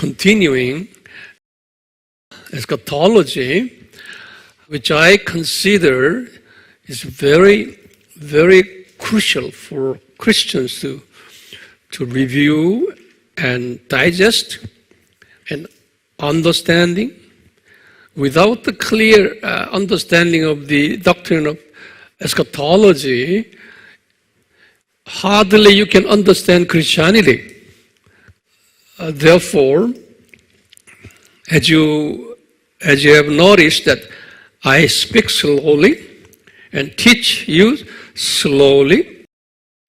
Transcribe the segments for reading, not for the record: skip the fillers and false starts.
continuing eschatology, which I consider is very, very crucial for Christians to review and digest and understanding. Without the clear understanding of the doctrine of eschatology, hardly you can understand Christianity. Therefore, as you have noticed that I speak slowly and teach you slowly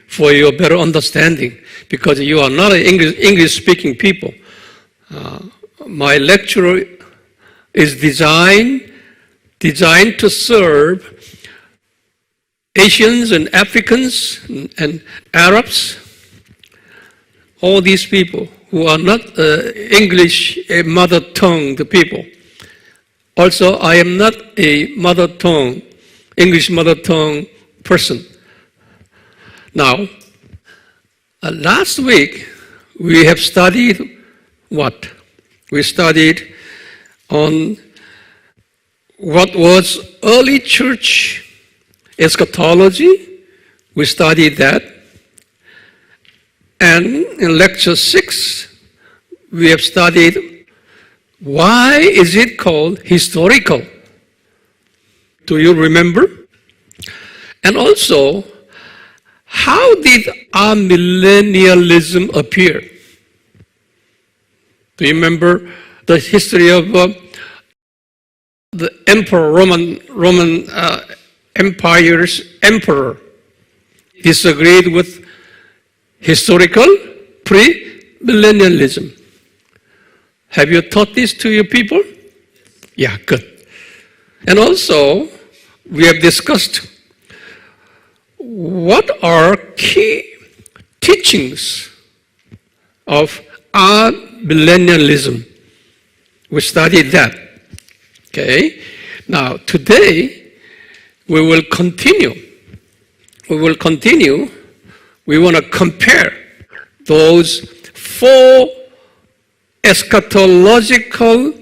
for your better understanding, because you are not an English-speaking people. My lecture is designed to serve Asians and Africans and Arabs, all these people who are not English mother tongue people. Also, I am not a English mother tongue person. Now, last week we have studied what? We studied on what was early church eschatology. We studied that. And in lecture 6, we have studied why is it called historical? Do you remember? And also, how did amillennialism appear? Do you remember the history of the emperor, Roman Empire's emperor disagreed with historical pre-millennialism? Have you taught this to your people? Yeah, good. And also, we have discussed what are key teachings of amillennialism. We studied that. Okay? Now, today, we will continue. We want to compare those 4 eschatological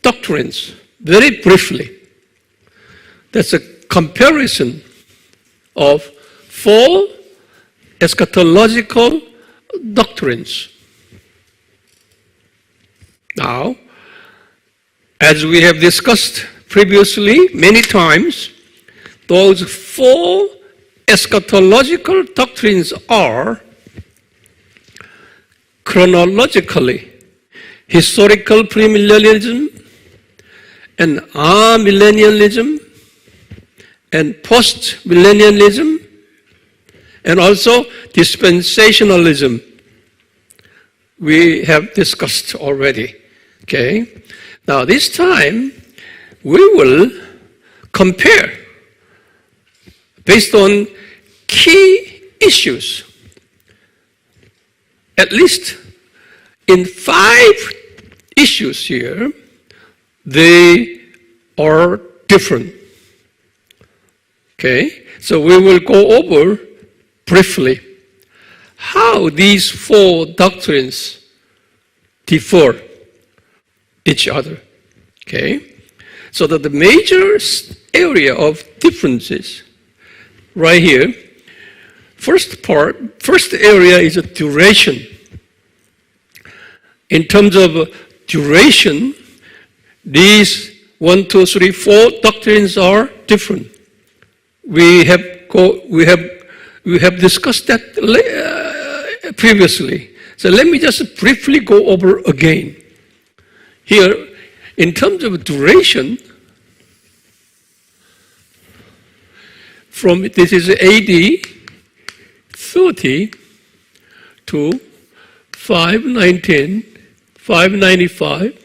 doctrines very briefly. That's a comparison of 4 eschatological doctrines. Now, as we have discussed previously many times, those 4 eschatological doctrines are chronologically historical premillennialism and amillennialism and postmillennialism and also dispensationalism. We have discussed already. Okay? Now this time we will compare based on key issues, at least in 5 issues here. They are different. Okay, so we will go over briefly how these 4 doctrines differ each other. Okay, so that the major area of differences right here. First area is a duration. In terms of duration, these 1, 2, 3, 4 doctrines are different. We have discussed that previously. So let me just briefly go over again. Here, in terms of duration, this is AD 30 to 519, 595.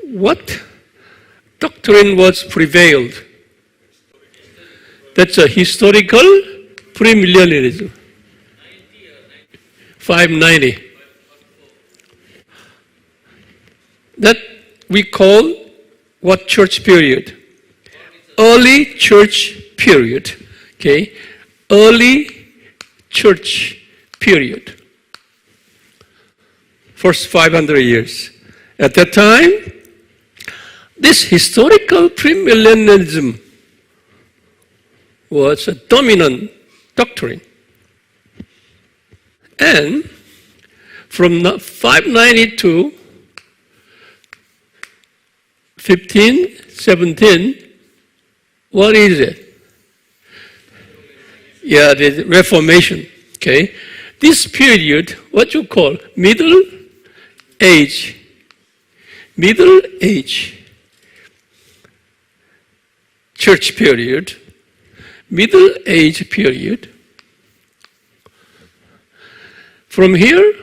What doctrine was prevailed? That's a historical premillennialism. 590. That we call what church period? Early church period. Okay? Early church period. first 500 years. At that time, this historical premillennialism was a dominant doctrine. And from 592, 1517, what is it? Yeah, the Reformation. Okay, this period, what you call Middle Age, church period, Middle Age period. From here,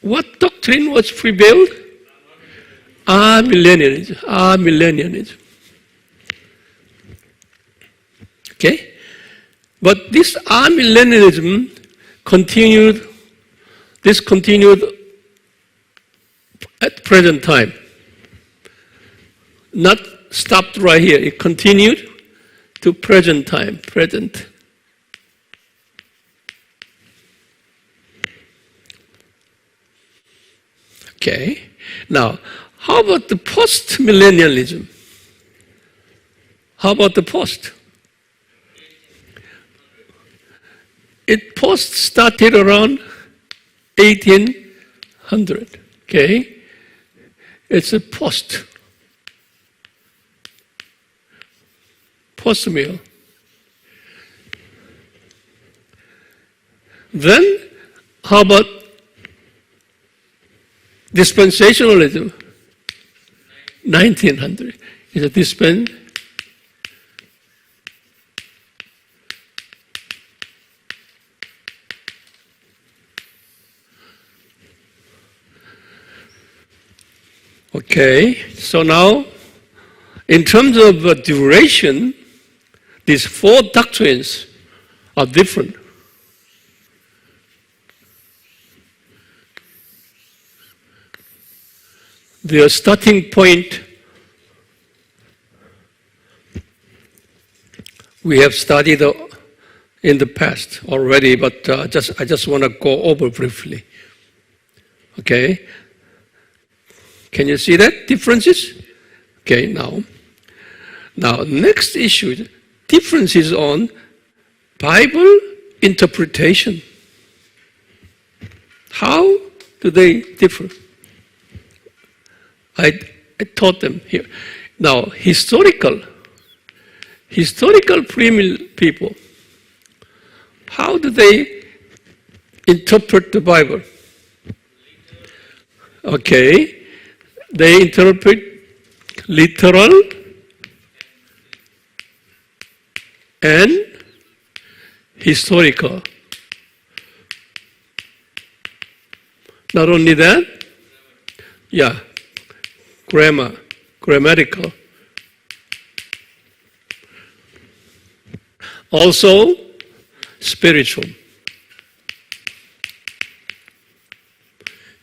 what doctrine was prevailed? Millennialism. Okay? But this millennialism continued at present time. Not stopped right here. It continued to present time. Present. Okay. Now, how about the post-millennialism? How about the post? It post started around 1800. Okay? It's a post. Post-mill. Then, how about dispensationalism? 1900. Is a dispensationalism. Okay, so now, in terms of duration, these four doctrines are different. Their starting point, we have studied in the past already, but I just want to go over briefly. Okay? Can you see that differences? Okay, now next issue, differences on Bible interpretation. How do they differ? I taught them here. Now, historical premill people, how do they interpret the Bible? Okay. They interpret literal and historical. Not only that, grammatical. Also, spiritual.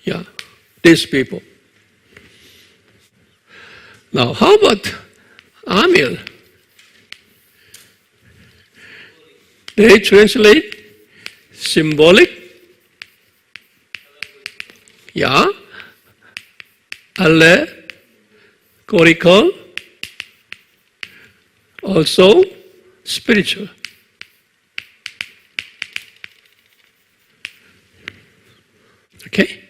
Yeah, these people. Now, how about Amil? They translate symbolic, allegorical, also spiritual. Okay?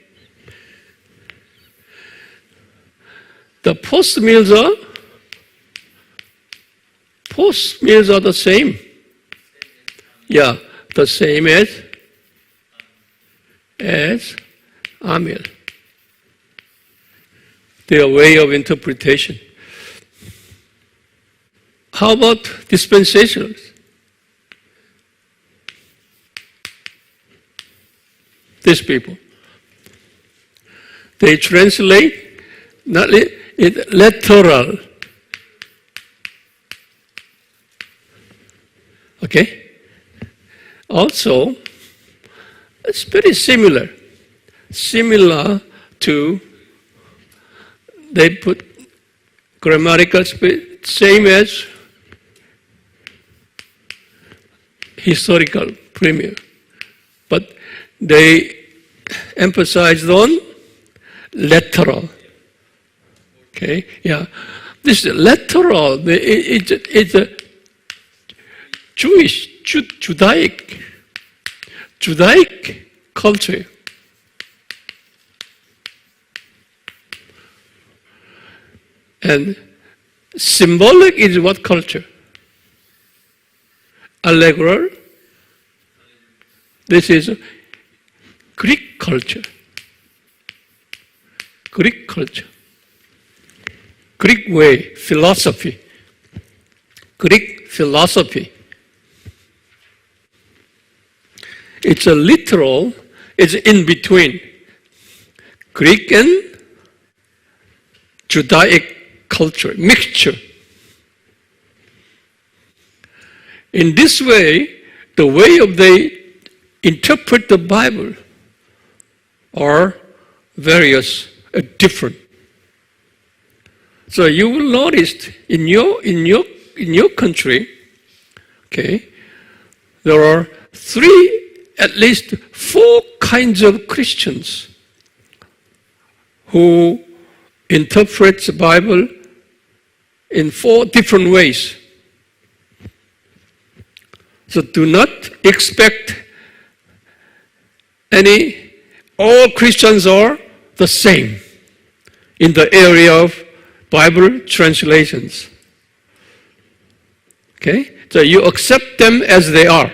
The post-mills are the same. Yeah, the same as Amil. Their way of interpretation. How about dispensationals? These people. They translate not it literal. Okay? Also, it's very similar to, they put grammatical same as historical premier, but they emphasized on literal. Okay, yeah. This literal, it's a Jewish, Judaic culture. And symbolic is what culture? Allegorical. This is Greek culture. Greek culture. Greek way, philosophy. Greek philosophy. It's a literal, it's in between Greek and Judaic culture, mixture. In this way, the way of they interpret the Bible are various, different. So you will notice in your country, okay, there are at least four kinds of Christians who interpret the Bible in four different ways. So do not expect all Christians are the same in the area of Bible translations. Okay? So you accept them as they are.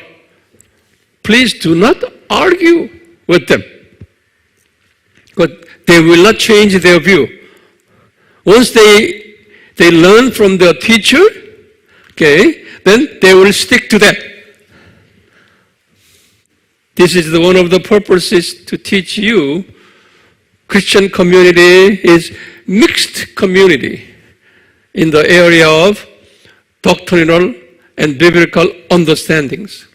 Please do not argue with them, because they will not change their view. Once they learn from their teacher, okay, then they will stick to that. This is one of the purposes to teach you Christian community is mixed community in the area of doctrinal and biblical understandings.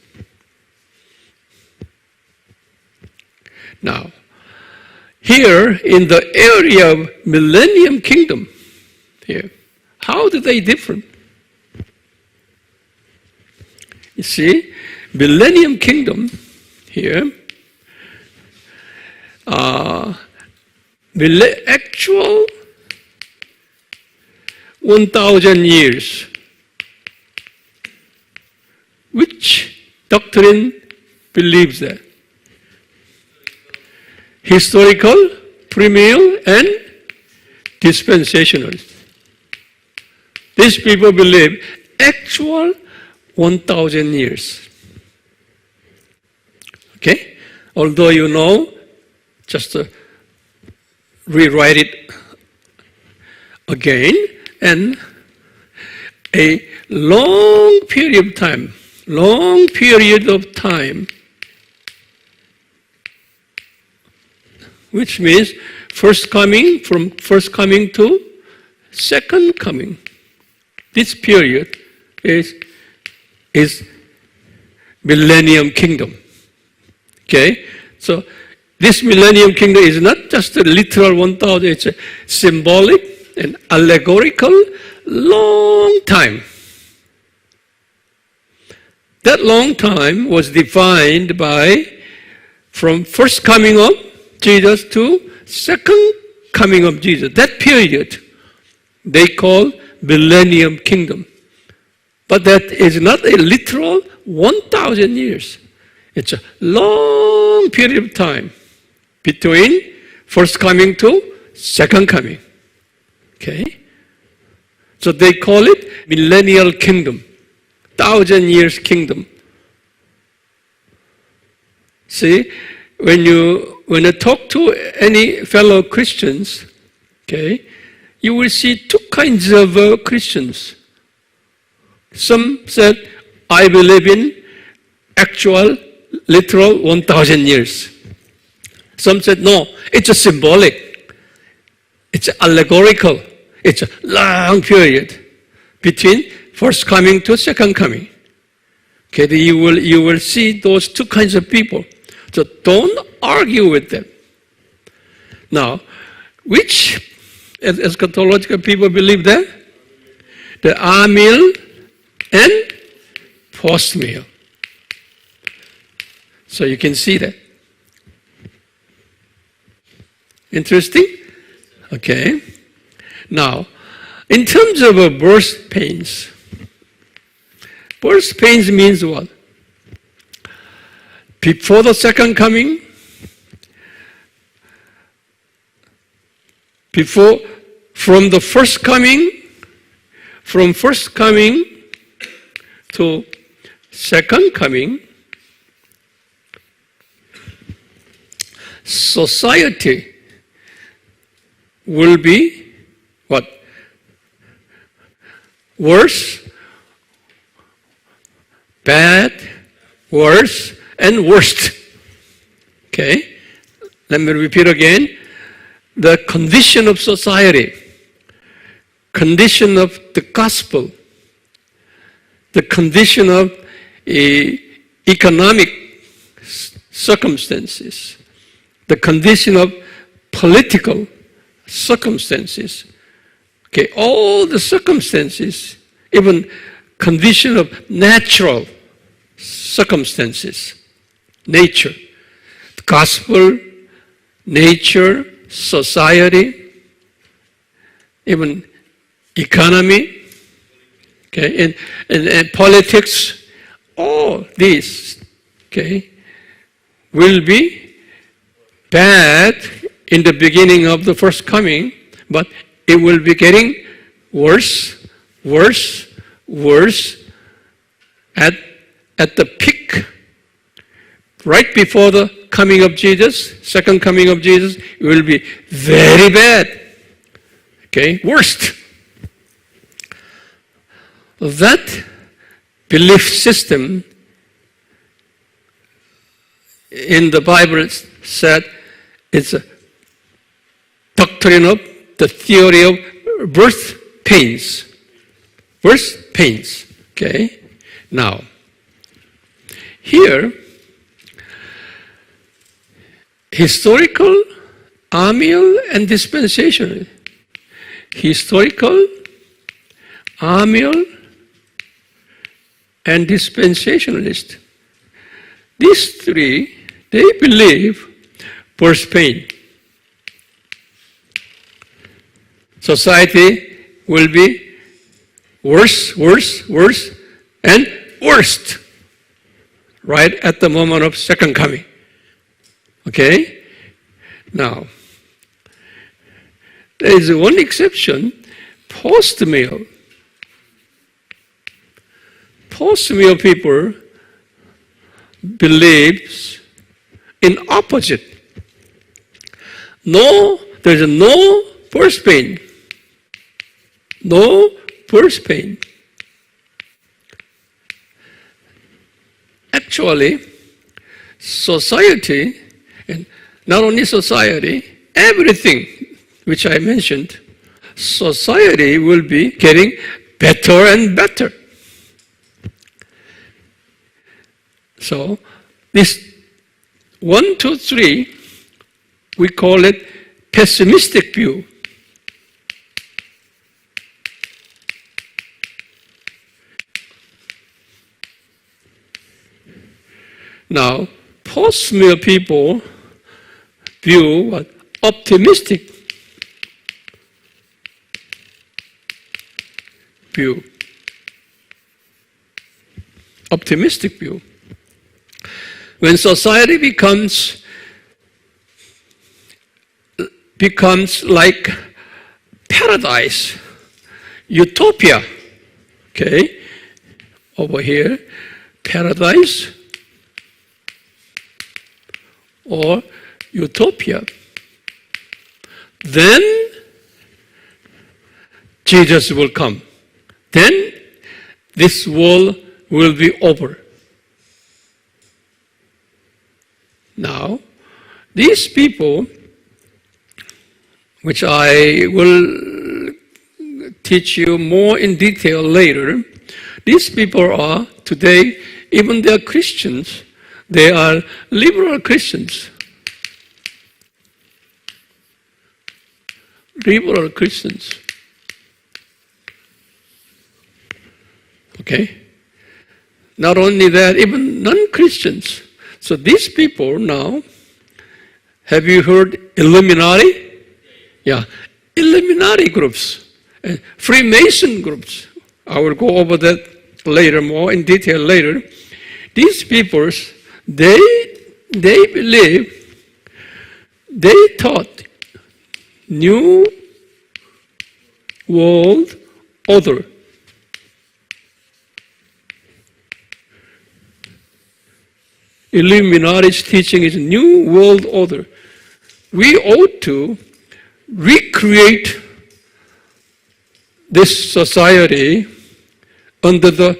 Now, here in the area of millennium kingdom, here, how do they differ? You see, millennium kingdom here, actual 1,000 years. Which doctrine believes that? Historical, premill, and dispensationalist. These people believe actual 1,000 years. Okay? Although you know, just rewrite it again, and a long period of time, which means from first coming to second coming. This period is millennium kingdom. Okay? So this millennium kingdom is not just a literal 1,000, it's a symbolic and allegorical long time. That long time was defined by from first coming of Jesus to second coming of Jesus. That period they call millennium kingdom. But that is not a literal 1,000 years. It's a long period of time between first coming to second coming. Okay? So they call it millennial kingdom, 1,000 years kingdom. See, when you talk to any fellow Christians, okay, you will see two kinds of Christians. Some said, I believe in actual, literal 1,000 years. Some said, no, it's a symbolic. It's allegorical. It's a long period between first coming to second coming. Okay, you will see those two kinds of people. So don't argue with them. Now, which eschatological people believe that? The amill and post-mill. So you can see that. Interesting? Okay. Now, in terms of birth pains means what? Before the second coming, from the first coming, from first coming to second coming, society will be what? Worse, bad, worse, and worst. Okay? Let me repeat again. The condition of society, condition of the gospel, the condition of economic circumstances, the condition of political circumstances, okay, all the circumstances, even condition of natural circumstances, nature, the gospel, nature, society, even economy, okay, and politics, all these, okay, will be bad in the beginning of the first coming, but it will be getting worse, worse, worse at the peak, right before the coming of Jesus, second coming of Jesus, it will be very bad. Okay, worst. That belief system in the Bible said it's a doctrine of the theory of birth pains. Birth pains. Okay? Now, here, historical, amial, and dispensational. Historical, amial, and dispensationalist. These three, they believe birth pain. Society will be worse, worse, worse, and worst right at the moment of second coming. Okay? Now, there is one exception, post-meal. Post-meal people believes in opposite. No, there is no birth pain. No birth pain. Actually, society, and not only society, everything which I mentioned, society will be getting better and better. So, this 1, 2, 3, we call it pessimistic view. Now, post-meal people view what? Optimistic view. Optimistic view. When society becomes like paradise, utopia, okay, over here, paradise or utopia, then Jesus will come. Then this world will be over. Now, these people, which I will teach you more in detail later, these people are today, even they are Christians, they are liberal Christians. Liberal Christians. Okay? Not only that, even non-Christians. So these people now Have you heard Illuminati? Yeah, Illuminati groups, Freemason groups. I will go over that later, more in detail later. These people, they believe, they taught New World Order. Illuminati's teaching is New World Order. We ought to recreate this society under their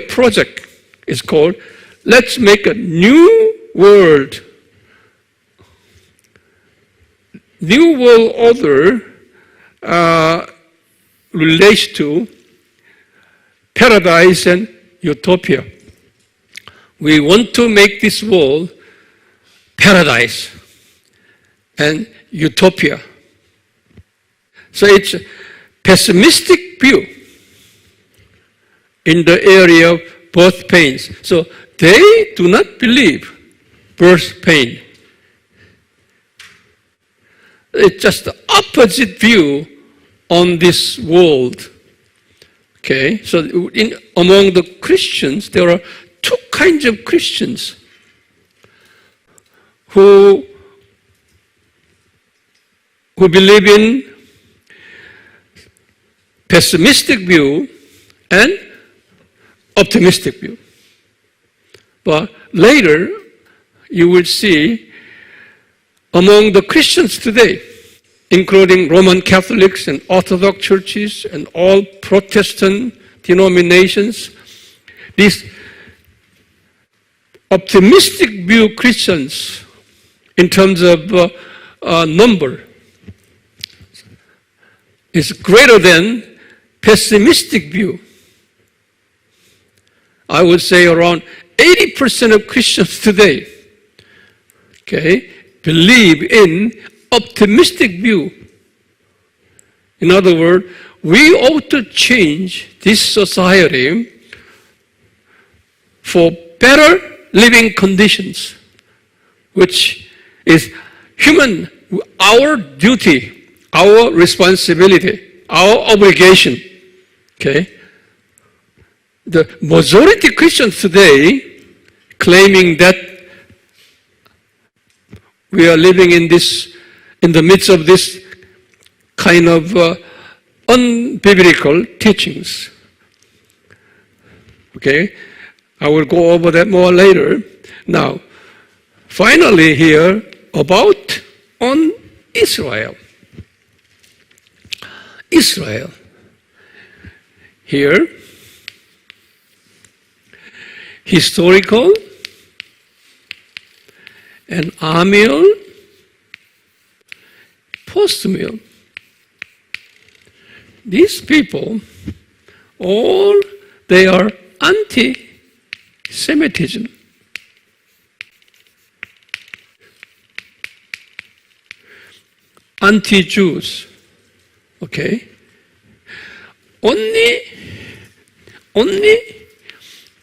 project is called Let's Make a New World. New World Order relates to paradise and utopia. We want to make this world paradise and utopia. So it's a pessimistic view in the area of birth pains. So they do not believe birth pain. It's just the opposite view on this world. Okay, so among the Christians, there are two kinds of Christians who believe in pessimistic view and optimistic view. But later, you will see among the Christians today, including Roman Catholics and Orthodox churches and all Protestant denominations, these optimistic view Christians in terms of number is greater than pessimistic view. I would say around 80% of Christians today, okay, believe in optimistic view. In other words, we ought to change this society for better living conditions, which is human, our duty, our responsibility, our obligation. Okay? The majority Christians today claiming that we are living in the midst of this kind of unbiblical teachings. Okay? I will go over that more later. Now, finally here, about on Israel. Israel. Here, historical and amial, post-mill. These people, all they are anti-Semitism. Anti-Jews. Okay? Only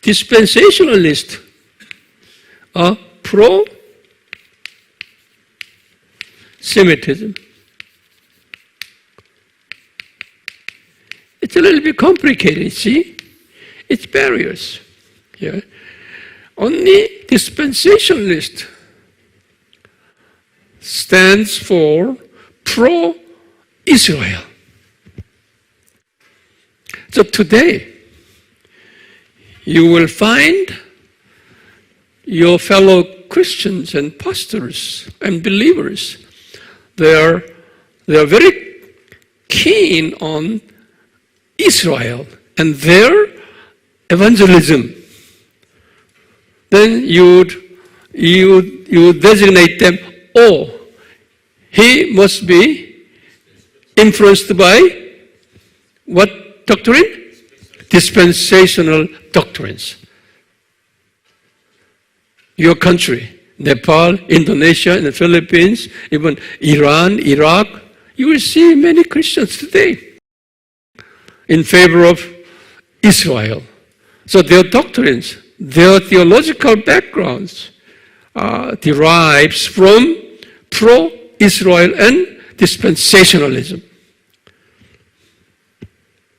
dispensationalists are pro-Semitism. It's a little bit complicated, see? It's barriers. Yeah. Only dispensationalist stands for pro-Israel. So today, you will find your fellow Christians and pastors and believers, they are very keen on Israel and their evangelism. Then you designate them, oh, he must be influenced by what doctrine? Dispensational doctrines. Your country, Nepal, Indonesia, and the Philippines, even Iran, Iraq, you will see many Christians today in favor of Israel. So their doctrines, their theological backgrounds derives from pro-Israel and dispensationalism,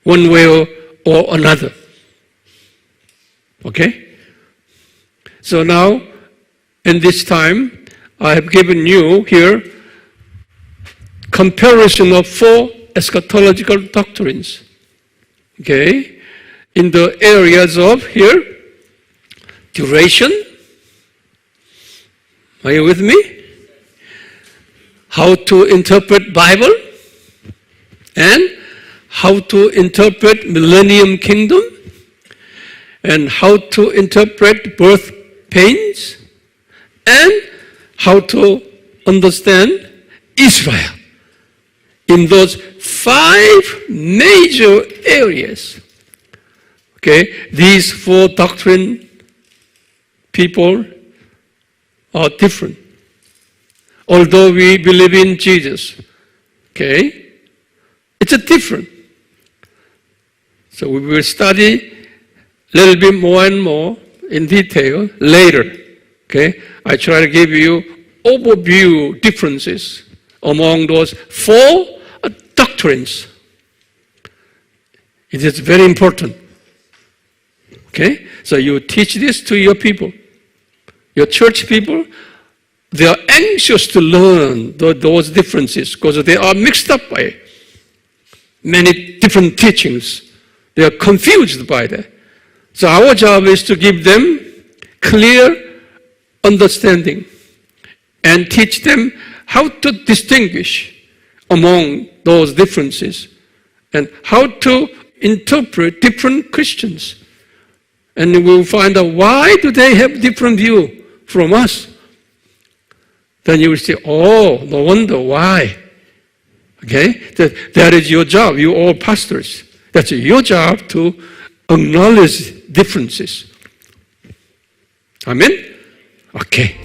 one way or another. Okay? So now, in this time, I have given you here comparison of 4 eschatological doctrines. Okay? In the areas of here, duration. Are you with me? How to interpret Bible, and how to interpret millennium kingdom, and how to interpret birth pains, and how to understand Israel in those 5 major areas. Okay, these 4 doctrine people are different. Although we believe in Jesus, okay, it's a different. So we will study a little bit more and more in detail later. Okay, I try to give you overview differences among those 4 doctrines. It is very important. Okay, so you teach this to your people, your church people. They are anxious to learn those differences because they are mixed up by many different teachings. They are confused by that. So our job is to give them clear understanding and teach them how to distinguish among those differences and how to interpret different Christians. And we will find out why do they have different view from us. Then you will say, oh, no wonder why. Okay? That is your job. You all pastors. That's your job to acknowledge differences. Amen? Okay.